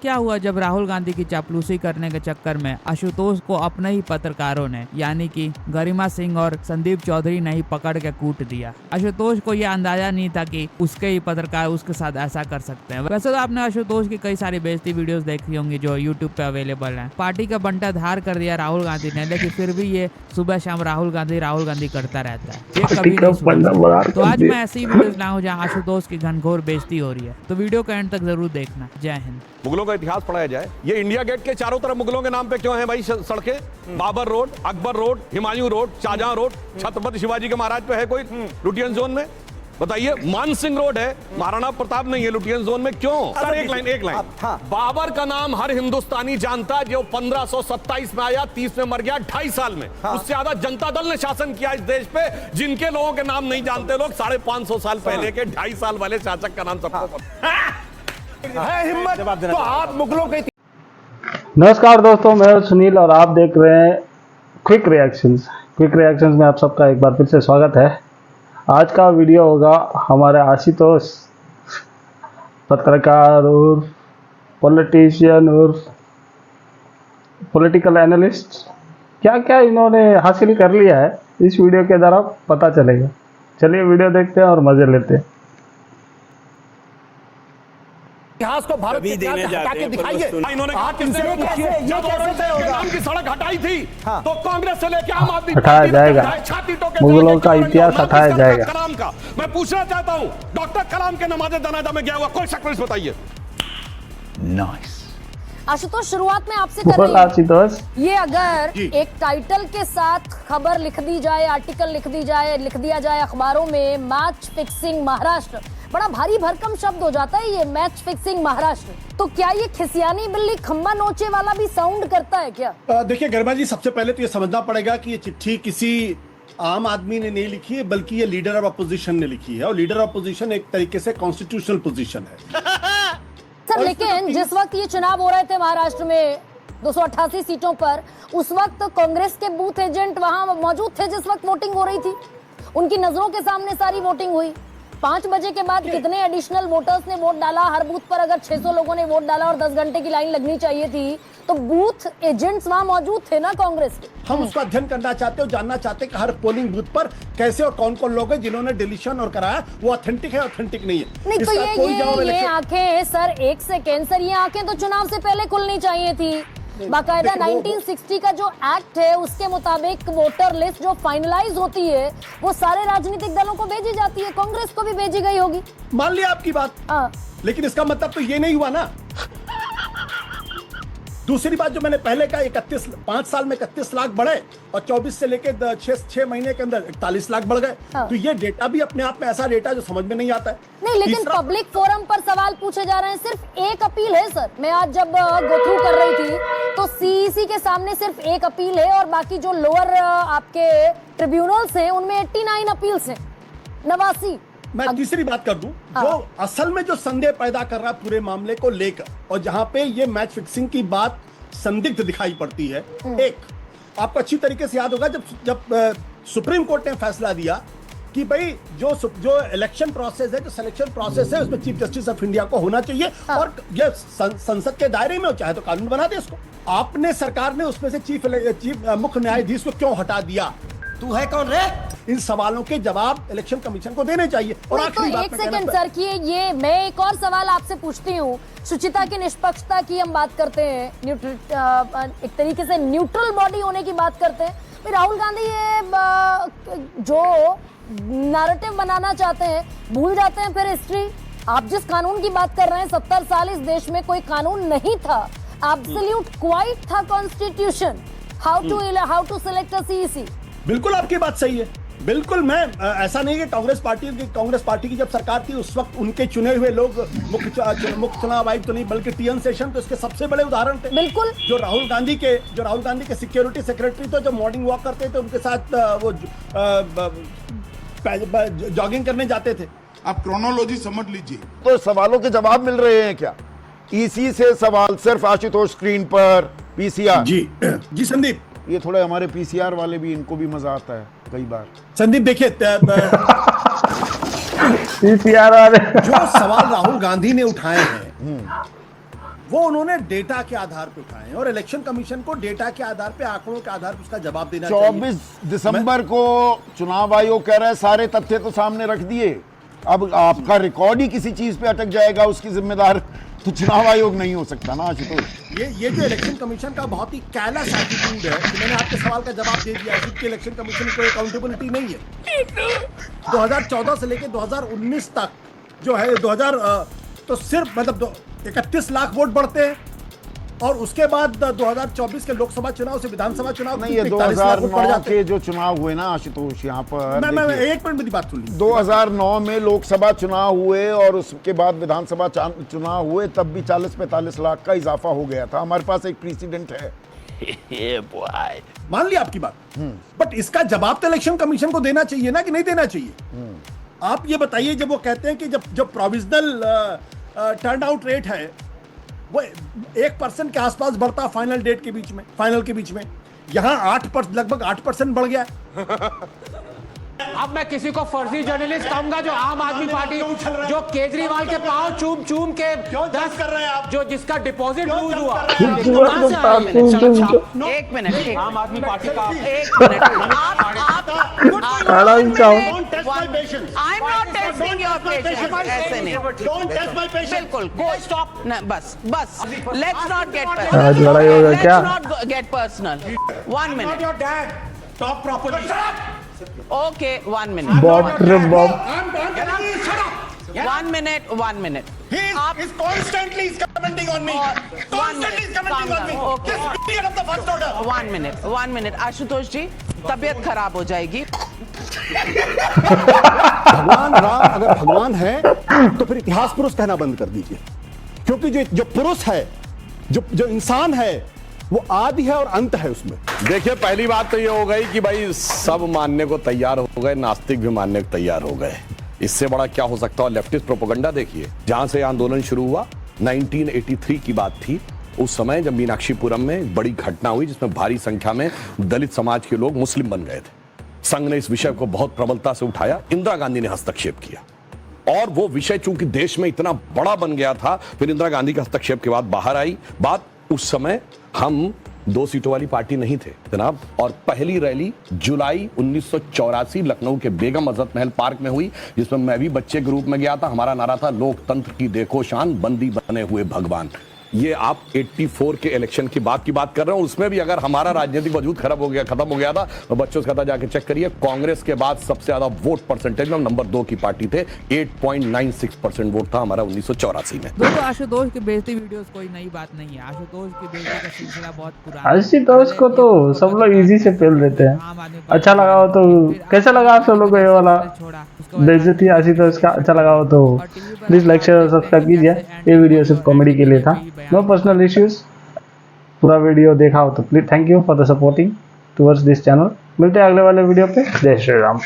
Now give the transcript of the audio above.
क्या हुआ जब राहुल गांधी की चापलूसी करने के चक्कर में आशुतोष को अपने ही पत्रकारों ने यानी कि गरिमा सिंह और संदीप चौधरी ने ही पकड़ के कूट दिया। आशुतोष को यह अंदाजा नहीं था कि उसके ही पत्रकार उसके साथ ऐसा कर सकते हैं। वैसे तो आपने आशुतोष की कई सारी बेइज्जती वीडियोस देखी होंगी जो यूट्यूब पे अवेलेबल है। पार्टी का बंटा धार कर दिया राहुल गांधी ने, लेकिन फिर भी ये सुबह शाम राहुल गांधी करता रहता है, ये कभी नहीं सुधरता। तो आज मैं ऐसी वीडियोस लाऊं जहां आशुतोष की घनघोर बेइज्जती हो रही है, तो वीडियो का एंड तक जरूर देखना। जय हिंद। मुगलों का इतिहास पढ़ाया जाए, ये इंडिया गेट के चारों तरफ मुगलों के नाम पे क्यों है भाई सड़कें? Babur road, Akbar road, Humayun road, Shahjahan road, Chhatrapati Shivaji के महाराज पे है कोई लुटियन जोन में? बताइए। मान सिंह रोड है, महाराणा प्रताप नहीं है लुटियन जोन में, क्यों? सर एक लाइन बाबर का नाम हर हिंदुस्तानी जानता है, जो 1527 में आया, 30 में मर गया, 2.5 साल में। उससे ज्यादा जनता दल ने शासन किया इस देश पे, जिनके लोगों के नाम नहीं जानते लोग। 550 साल पहले के 2.5 साल वाले शासक का नाम सबको पता है। हिम्मत तो आप मुगलों के। नमस्कार दोस्तों, मैं सुनील और आप देख रहे हैं क्विक रिएक्शंस में आप सबका एक बार फिर से स्वागत है। आज का वीडियो होगा हमारे आशुतोष, पत्रकार और पॉलिटिशियन और पॉलिटिकल एनालिस्ट, क्या क्या इन्होंने हासिल कर लिया है इस वीडियो के द्वारा पता चलेगा। चलिए वीडियो देखते हैं और मजे लेते हैं। इतिहास को भारत के इतिहास से हटा के दिखाइए। इन्होंने कहा कि जब नाम की सड़क हटाई थी तो कांग्रेस से लेकर आम आदमी हटाया जाएगा, मुगलों का इतिहास हटाया जाएगा। कलाम का मैं पूछना चाहता हूं, डॉक्टर कलाम के नमाज़े जनाजा में गया हुआ कोई शख्स बताइए। नाइस आशुतोष, शुरुआत में आपसे कर रही आशुतोष, ये अगर एक टाइटल के साथ खबर लिख दी जाए, आर्टिकल लिख दिया जाए अखबारों में, मैच फिक्सिंग महाराष्ट्र, बड़ा भारी भरकम शब्द हो जाता है ये मैच फिक्सिंग महाराष्ट्र। तो क्या ये खिसियानी बिल्ली खंबा नोचे वाला भी साउंड करता है क्या? देखिए गरिमा जी, सबसे पहले तो ये समझना पड़ेगा कि ये चिट्ठी किसी आम आदमी ने नहीं लिखी है, बल्कि ये लीडर ऑफ अपोजिशन ने लिखी है। और लीडर ऑफ अपोजिशन एक तरीके से कॉन्स्टिट्यूशनल पोजीशन है। सर, लेकिन जिस वक्त ये चुनाव हो रहे थे महाराष्ट्र में 288 सीटों पर, उस वक्त कांग्रेस के बूथ एजेंट वहां मौजूद थे जिस वक्त वोटिंग हो रही थी। उनकी नजरों के सामने सारी वोटिंग हुई। 5 बजे के बाद कितने एडिशनल वोटर्स ने वोट डाला? हर बूथ पर अगर 600 लोगों ने वोट डाला और 10 घंटे की लाइन लगनी चाहिए थी, तो बूथ एजेंट्स वहां मौजूद थे ना कांग्रेस के। हम उसका अध्ययन करना चाहते हो, जानना चाहते हैं कि हर पोलिंग बूथ पर कैसे और कौन कौन लोग हैं जिन्होंने डिलीशन और कराया, वो ऑथेंटिक है ऑथेंटिक नहीं है। नहीं तो ये आंखें सर, एक सेकेंड सर, ये आंखें तो चुनाव से पहले खुलनी चाहिए थी। बाकायदा 1960 का जो एक्ट है उसके मुताबिक वोटर लिस्ट जो फाइनलाइज होती है वो सारे राजनीतिक दलों को भेजी जाती है, कांग्रेस को भी भेजी गई होगी। मान लिया आपकी बात, लेकिन इसका मतलब तो ये नहीं हुआ ना। दूसरी बात जो मैंने पहले कहा, 5 साल में 31 लाख बढ़े और 24 से लेकर 6 महीने के अंदर 41 लाख बढ़ गए। तो ये डेटा भी अपने आप में ऐसा डेटा जो समझ में नहीं आता है। नहीं, लेकिन पब्लिक फोरम पर सवाल पूछे जा रहे हैं। सिर्फ एक अपील है सर, मैं आज जब गो थ्रू कर रही थी तो सीईसी के सामने सिर्फ एक अपील है और बाकी जो लोअर आपके ट्रिब्यूनल्स हैं उनमें 89 अपील्स हैं, 89। मैं तीसरी बात कर दूं, जो असल में जो संदेह पैदा कर रहा है पूरे मामले को लेकर और जहां पे ये मैच फिक्सिंग की बात संदिग्ध दिखाई पड़ती है। एक, आपको अच्छी तरीके से याद होगा जब सुप्रीम कोर्ट ने फैसला दिया कि भाई जो इलेक्शन प्रोसेस है, जो सिलेक्शन प्रोसेस है, उसमें चीफ जस्टिस ऑफ इंडिया को होना चाहिए और ये संसद के दायरे में हो, चाहे तो कानून बना दे इसको। आपने सरकार ने उसमें से चीफ मुख्य न्यायाधीश को क्यों हटा दिया? तू है कौन रे? इन सवालों के जवाब इलेक्शन कमीशन को देने चाहिए। और आखिरी बात, एक सेकंड सर, कि ये मैं एक और सवाल आपसे पूछती हूँ। शुचिता की, निष्पक्षता की हम बात करते हैं, एक तरीके से न्यूट्रल बॉडी होने की बात करते हैं। राहुल गांधी ये जो नैरेटिव बनाना चाहते हैं, भूल जाते हैं फिर हिस्ट्री। आप जिस कानून की बात कर रहे हैं, 70 साल इस देश में कोई कानून नहीं था, एब्सोल्यूट क्वाइट था constitution, how to select a CEC. बिल्कुल आपकी बात सही है, बिल्कुल। मैं ऐसा नहीं कि कांग्रेस पार्टी की जब सरकार थी उस वक्त उनके चुने हुए लोग मुख्य चुनाव आयुक्त तो नहीं, बल्कि टीएन सेशन तो इसके सबसे बड़े उदाहरण थे। बिल्कुल। जो राहुल गांधी के सिक्योरिटी सेक्रेटरी थे, जो मॉर्निंग वॉक करते थे, उनके साथ वो जॉगिंग करने जाते थे। आप क्रोनोलॉजी समझ लीजिए। तो सवालों के जवाब मिल रहे हैं क्या? इसी से सवाल सिर्फ आशुतोष स्क्रीन पर पीसीआर। जी संदीप, ये थोड़े हमारे पीसीआर वाले भी, इनको भी मजा आता है कई बार। संदीप देखिए, पीसीआर वाले जो सवाल राहुल गांधी ने उठाए हैं वो उन्होंने डेटा के आधार पे उठाए हैं और इलेक्शन कमीशन को डेटा के आधार पे, आंकड़ों के आधार पे उसका जवाब देना चाहिए। 24 दिसंबर को चुनाव आयोग कह रहा है सारे तथ्य तो सामने रख दिए, अब आपका रिकॉर्ड ही किसी चीज पे अटक जाएगा, उसकी जिम्मेदार तो चुनाव आयोग नहीं हो सकता ना आशुतोष। ये जो इलेक्शन कमीशन का बहुत ही कैलस एटीट्यूड है कि मैंने आपके सवाल का जवाब दे दिया, इसकी इलेक्शन कमीशन की कोई अकाउंटेबिलिटी नहीं है। 2014 से लेकर 2019 तक जो है 2000 तो सिर्फ मतलब 31 लाख वोट बढ़ते हैं और उसके बाद 2024 के लोकसभा चुनाव से विधानसभा चुनाव नहीं, ये 2009 के जो चुनाव हुए ना आशुतोष, यहाँ पर मैं एक मिनट मेरी बात सुन लीजिए। 2009 में लोकसभा चुनाव हुए और उसके बाद विधानसभा चुनाव हुए, तब भी 40-45 लाख का इजाफा हो गया था। हमारे पास एक प्रेसिडेंट है। मान लिया आपकी बात, बट इसका जवाब तो इलेक्शन कमीशन को देना चाहिए ना, कि नहीं देना चाहिए? आप ये बताइए, जब वो कहते हैं कि जब प्रोविजनल टर्न आउट रेट है वो 1% के आसपास बढ़ता फाइनल डेट के बीच में, फाइनल के बीच में, यहां 8% लगभग 8% बढ़ गया। अब मैं किसी को फर्जी जर्नलिस्ट कहूंगा जो आम आदमी पार्टी, जो केजरीवाल के पांव चूम के क्यों जज कर रहे हैं आप? जो जिसका डिपॉजिट लूज हुआ। एक मिनट, आम आदमी पार्टी का एक minute, I am not testing your patience, ऐसे नहीं, डोंट टेस्ट माय पेशेंस। बिल्कुल, गो स्टॉप, बस लेट्स नॉट गेट आज लड़ाई होगा क्या? Let's not get personal. 1 minute, your dad talk properly. Okay, 1 minute, बॉब रे बॉब। 1 minute, 1 minute. He is constantly commenting on me. Constantly commenting on me. This idiot of the first order. 1 minute, Ashutosh ji, तबीयत खराब हो जाएगी। भगवान राम अगर भगवान है तो फिर इतिहास पुरुष कहना बंद कर दीजिए, क्योंकि जो पुरुष है, जो इंसान है, वो आदि है और अंत है उसमें। देखिए, पहली बात तो ये हो गई कि भाई सब मानने को तैयार हो गए, नास्तिक भी मानने को तैयार हो गए। इससे बड़ा क्या हो सकता है? लेफ्टिस्ट प्रोपेगेंडा देखिए, जहां से आंदोलन शुरू हुआ 1983 की बात थी। उस समय जब मीनाक्षीपुरम में एक बड़ी घटना हुई जिसमें भारी संख्या में दलित समाज के लोग मुस्लिम बन गए थे, संघ ने इस विषय को बहुत प्रबलता से उठाया, इंदिरा गांधी ने हस्तक्षेप किया और वो विषय चूंकि देश में इतना बड़ा बन गया था, फिर इंदिरा गांधी के हस्तक्षेप के बाद बाहर आई बात। उस समय हम 2 सीटों वाली पार्टी नहीं थे जनाब, और पहली रैली जुलाई 1984 लखनऊ के बेगम अजहत महल पार्क में हुई, जिसमें मैं भी बच्चे के रूप में गया था। हमारा नारा था, लोकतंत्र की देखो शान, बंदी बने हुए भगवान। ये आप 84 के इलेक्शन की बात कर रहे हो, उसमें भी अगर हमारा राजनीतिक वजूद खत्म हो गया था, तो बच्चों से कहता जाके चेक करिए, कांग्रेस के बाद सबसे ज्यादा वोट परसेंटेज में नंबर 2 की पार्टी थे, 8.96% वोट था हमारा 1984 में। दोस्तों, आशुतोष की बेइज्जती वीडियोस कोई नई बात नहीं है। आशुतोष की बेइज्जती का सिलसिला बहुत पुराना है। आशुतोष को तो सब लोग इजी से पेल देते हैं। अच्छा लगा हो तो, कैसा लगा आप सब लोग को ये वाला बेइज्जती आशुतोष का? अच्छा लगा हो तो प्लीज लाइक शेयर और सब्सक्राइब कीजिए। ये वीडियो सिर्फ कॉमेडी के लिए था, नो पर्सनल इश्यूज। पूरा वीडियो देखा हो तो please thank you for the supporting towards this channel. मिलते हैं अगले वाले वीडियो पे। जय श्री राम।